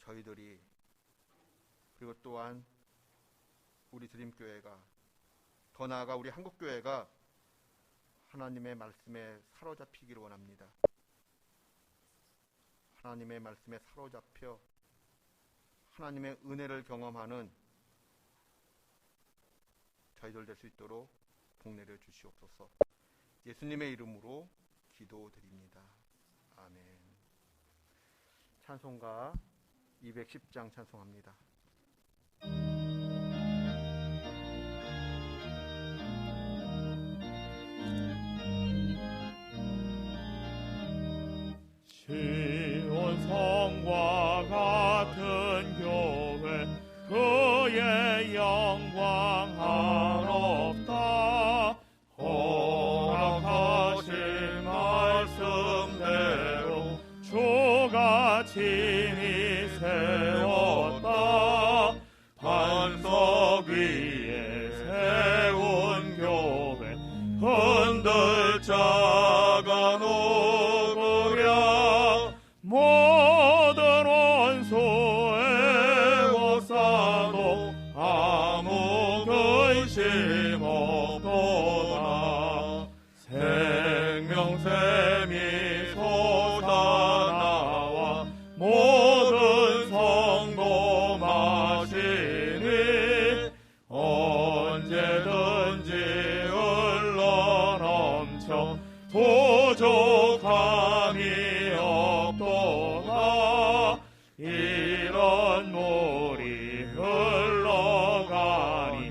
저희들이 그리고 또한 우리 드림교회가 더 나아가 우리 한국교회가 하나님의 말씀에 사로잡히기를 원합니다. 하나님의 말씀에 사로잡혀 하나님의 은혜를 경험하는 저희들 될 수 있도록 복내려 주시옵소서. 예수님의 이름으로 기도드립니다. 아멘. 찬송가 210장 찬송합니다. 시온 성과 같은 교회 그의 영광 한없다. 허락하신 말씀대로 주가 친히 세웠다. 반석 위에 세운 교회 흔들 자가 누구랴. 모든 원수의 고사도 아무 근심 없도다. 생명샘이 솟아나와 모든 성도 마시니 언제든지 흘러넘쳐 부족함이 없도다. 이런 물이 흘러가니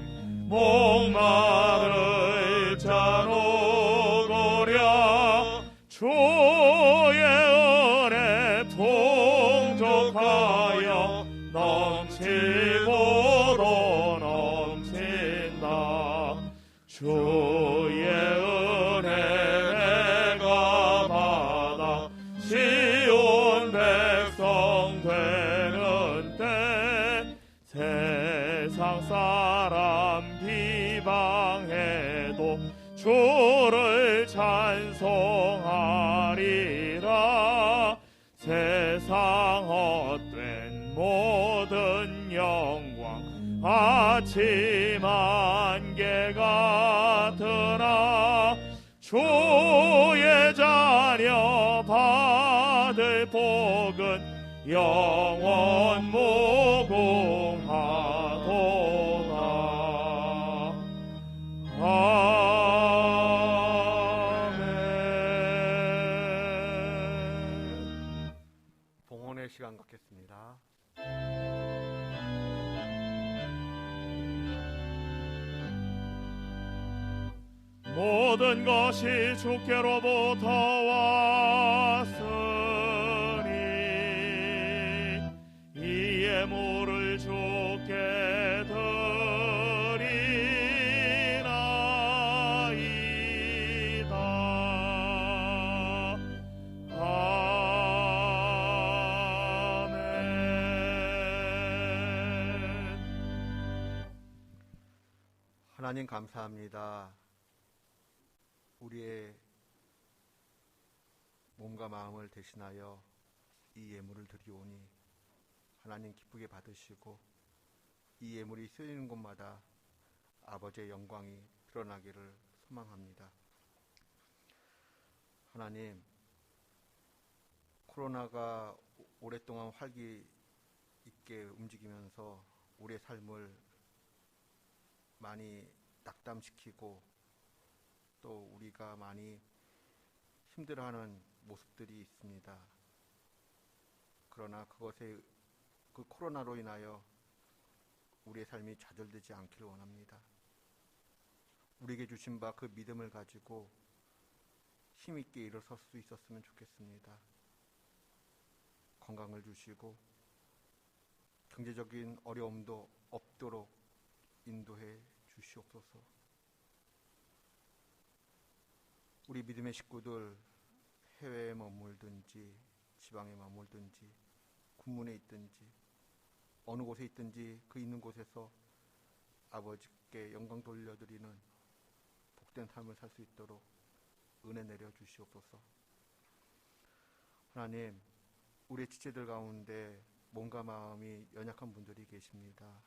목마를 자 누구랴. 주의 은혜 풍족하여 넘치고도 넘친다. 주의 은혜 내가 받아 시온 백성 되는 때 세상 사람 비방해도 주를 찬송하리라. 세상 헛된 모든 영광 아침 안개 같으나 주의 자녀 받을 복은 영원 무궁하도다. 아멘. 봉헌의 시간 갖겠습니다. 모든 것이 주께로부터 왔으니 이 예물을 주께 드리나이다. 아멘. 하나님 감사합니다. 우리의 몸과 마음을 대신하여 이 예물을 드리오니 하나님 기쁘게 받으시고 이 예물이 쓰이는 곳마다 아버지의 영광이 드러나기를 소망합니다. 하나님, 코로나가 오랫동안 활기 있게 움직이면서 우리의 삶을 많이 낙담시키고 또 우리가 많이 힘들어하는 모습들이 있습니다. 그러나 그 코로나로 인하여 우리의 삶이 좌절되지 않기를 원합니다. 우리에게 주신 바 그 믿음을 가지고 힘있게 일어설 수 있었으면 좋겠습니다. 건강을 주시고 경제적인 어려움도 없도록 인도해 주시옵소서. 우리 믿음의 식구들 해외에 머물든지 지방에 머물든지 군문에 있든지 어느 곳에 있든지 그 있는 곳에서 아버지께 영광 돌려드리는 복된 삶을 살 수 있도록 은혜 내려 주시옵소서. 하나님, 우리 지체들 가운데 몸과 마음이 연약한 분들이 계십니다.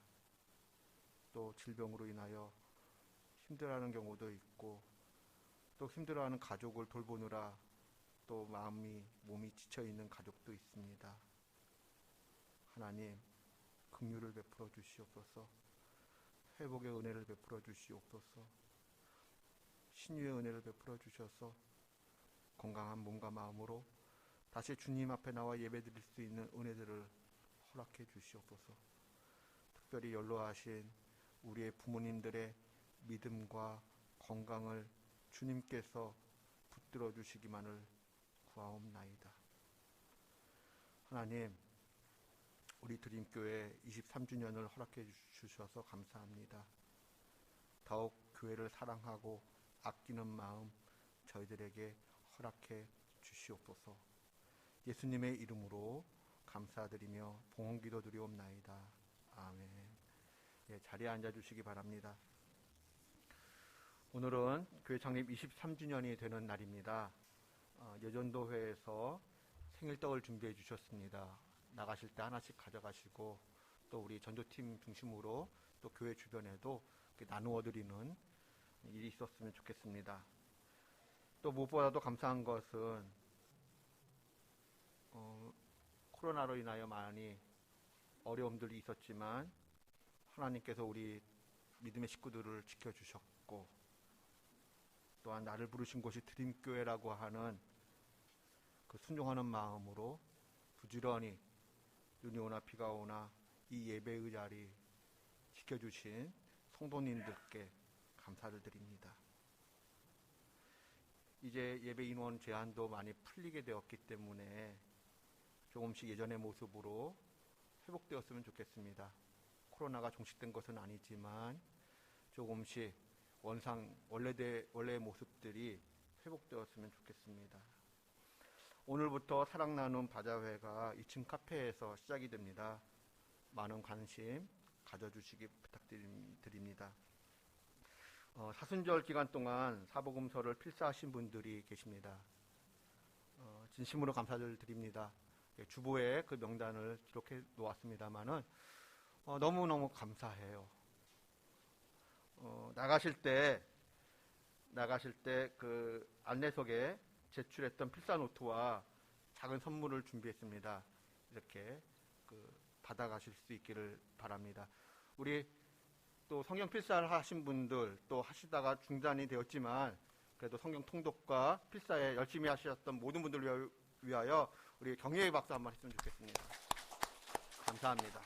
또 질병으로 인하여 힘들어하는 경우도 있고 또 힘들어하는 가족을 돌보느라 또 몸이 지쳐있는 가족도 있습니다. 하나님, 긍휼을 베풀어 주시옵소서. 회복의 은혜를 베풀어 주시옵소서. 신유의 은혜를 베풀어 주셔서 건강한 몸과 마음으로 다시 주님 앞에 나와 예배드릴 수 있는 은혜들을 허락해 주시옵소서. 특별히 연로하신 우리의 부모님들의 믿음과 건강을 주님께서 붙들어 주시기만을 구하옵나이다. 하나님, 우리 드림교회 23주년을 허락해 주셔서 감사합니다. 더욱 교회를 사랑하고 아끼는 마음 저희들에게 허락해 주시옵소서. 예수님의 이름으로 감사드리며 봉헌기도 드리옵나이다. 아멘. 예, 자리에 앉아주시기 바랍니다. 오늘은 교회 창립 23주년이 되는 날입니다. 여전도회에서 생일떡을 준비해 주셨습니다. 나가실 때 하나씩 가져가시고 또 우리 전도팀 중심으로 또 교회 주변에도 나누어 드리는 일이 있었으면 좋겠습니다. 또 무엇보다도 감사한 것은 코로나로 인하여 많이 어려움들이 있었지만 하나님께서 우리 믿음의 식구들을 지켜주셨고 또한 나를 부르신 곳이 드림교회라고 하는 그 순종하는 마음으로 부지런히 눈이 오나 비가 오나 이 예배의 자리 지켜주신 성도님들께 감사를 드립니다. 이제 예배 인원 제한도 많이 풀리게 되었기 때문에 조금씩 예전의 모습으로 회복되었으면 좋겠습니다. 코로나가 종식된 것은 아니지만 조금씩 원래의 모습들이 회복되었으면 좋겠습니다. 오늘부터 사랑 나눔 바자회가 2층 카페에서 시작이 됩니다. 많은 관심 가져주시기 부탁드립니다. 사순절 기간 동안 사복음서를 필사하신 분들이 계십니다. 진심으로 감사를 드립니다. 주보에 그 명단을 기록해 놓았습니다만은 너무너무 감사해요. 나가실 때 그 안내석에 제출했던 필사 노트와 작은 선물을 준비했습니다. 이렇게 받아가실 수 있기를 바랍니다. 우리 또 성경 필사를 하신 분들 또 하시다가 중단이 되었지만 그래도 성경 통독과 필사에 열심히 하셨던 모든 분들을 위하여 우리 경례의 박수 한번 했으면 좋겠습니다. 감사합니다.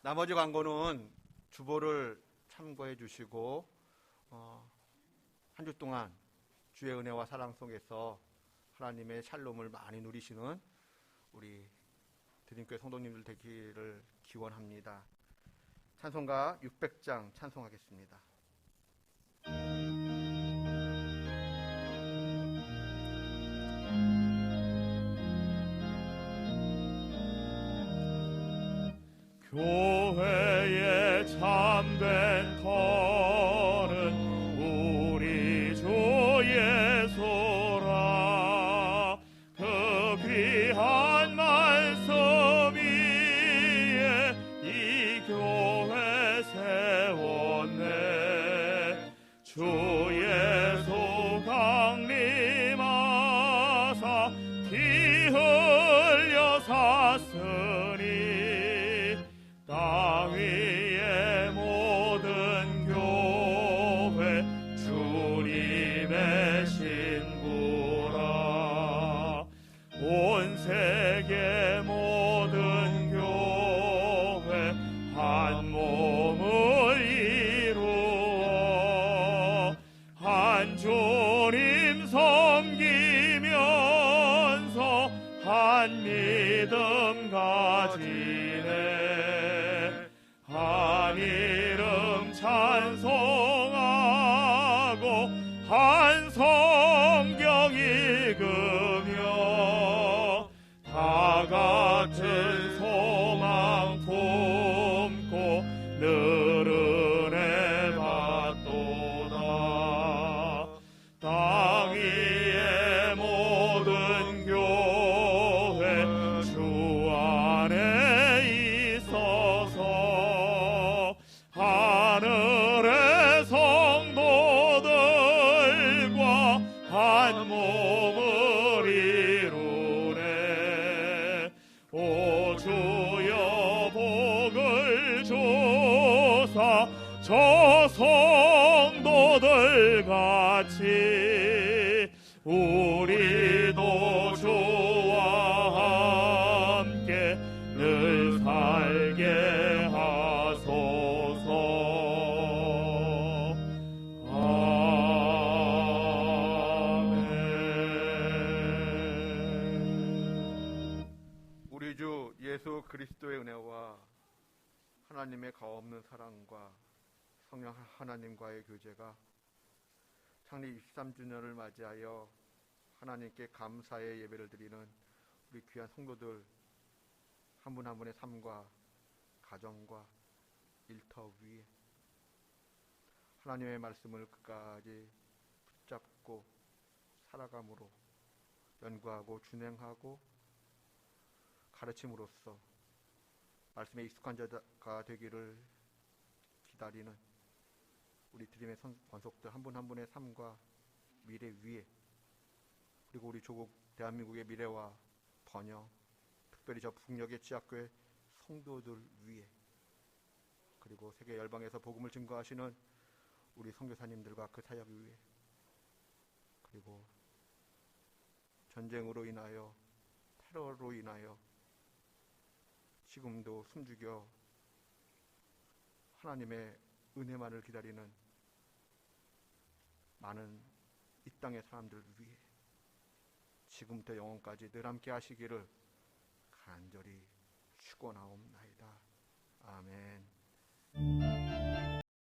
나머지 광고는 주보를 참고해 주시고 한 주 동안 주의 은혜와 사랑 속에서 하나님의 샬롬을 많이 누리시는 우리 드림교회 성도님들 되기를 기원합니다. 찬송가 600장 찬송하겠습니다. 교회의 참된 터는 우리 주 예수라. 그 귀한 말씀 위에 이 교회 세웠네. 주 예수 강림하사 피 흘려 샀으니 땅 위의 모든 교회 주님의 신부라. 온 세계 모든 교회 한 몸을 이루어 한 주님 섬기면서 한 믿음 가지네. 한 이름 찬송하고 한 성경 읽으며 다 같은 소망 품고 늘 은혜 받도다. 땅 위의 모든 교회 주 안에 있어서 하늘의 성도들과 한 몸을 이루네. 오 주여 복을 주사 저 성도들 같이 우리도 주와 함께 늘 살게 하소서. 아멘. 예수 그리스도의 은혜와 하나님의 가없는 사랑과 성령 하나님과의 교제가 창립 23주년을 맞이하여 하나님께 감사의 예배를 드리는 우리 귀한 성도들 한 분 한 분의 삶과 가정과 일터 위에 하나님의 말씀을 끝까지 붙잡고 살아감으로 연구하고 준행하고 가르침으로써 말씀에 익숙한 자가 되기를 기다리는 우리 드림의 권속들 한 분 한 분의 삶과 미래 위에, 그리고 우리 조국 대한민국의 미래와 번영, 특별히 저 북녘의 지하교회 성도들 위에, 그리고 세계 열방에서 복음을 증거하시는 우리 선교사님들과 그 사역 위에, 그리고 전쟁으로 인하여 테러로 인하여 지금도 숨죽여 하나님의 은혜만을 기다리는 많은 이 땅의 사람들 위해 지금부터 영원까지 늘 함께 하시기를 간절히 축원하옵나이다. 아멘.